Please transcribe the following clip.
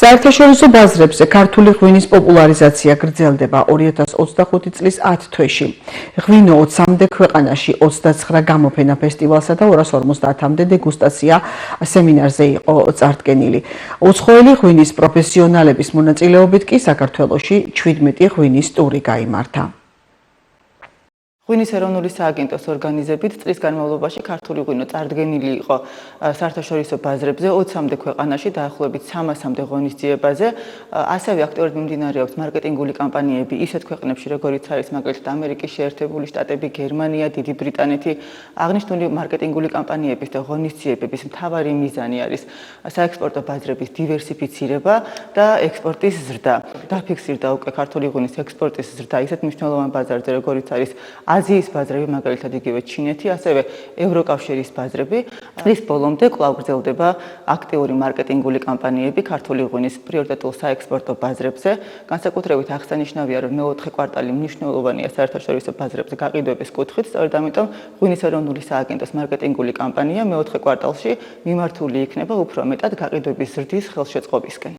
საერთაშორისო ბაზრებზე ქართული ღვინის პოპულარიზაცია გრძელდება 2025 წლის 10 თვეში. ღვინო 20-მდე ქვეყანაში 29 გამოფენა ფესტივალსა და 250-მდე დეგუსტაცია სემინარზე იყო წარდგენილი. უცხოელი ღვინის პროფესიონალების მონაწილეობით კი საქართველოში 17 ღვინის ტური გაიმართა. ღვინის ეროვნული სააგენტოს ორგანიზებით წლის განმავლობაში ქართული ღვინო წარდგენილი იყო საერთაშორისო ბაზრებზე 20-მდე ქვეყანაში დაახლოებით 300-მდე ღონისძიებაზე. ასევე აქტიურად მიმდინარეობს მარკეტინგული კამპანიები ისეთ ქვეყნებში, როგორიც არის მაგალითად ამერიკის შეერთებული შტატები, გერმანია, დიდი ბრიტანეთი. აღნიშნული მარკეტინგული კამპანიების და ღონისძიებების მთავარი მიზანი არის საექსპორტო ბაზრების დივერსიფიცირება და ექსპორტის ზრდა. დაფიქსირდა უკვე ქართული ღვინის ექსპორტის ზრდა ისეთ მნიშვნელოვან ბაზარზე, როგორიც არის აზიის ბაზრები, მაგალითად იგივე ჩინეთი, ასევე ევროკავშირის ბაზრები. წლის ბოლომდე კვლავ გრძელდება აქტიური მარკეტინგული კამპანიები ქართული ღვინის პრიორიტეტულ საექსპორტო ბაზრებზე. განსაკუთრებით აღსანიშნავია, რომ მეოთხე კვარტალი მნიშვნელოვანია საერთაშორისო ბაზრებზე გაყიდვების კუთხით, სწორედ ამიტომ ღვინის ეროვნული სააგენტოს მარკეტინგული კამპანია მეოთხე კვარტალში მიმართული იქნება უფრო მეტად გაყიდვების ზრდის ხელშეწყობისკენ.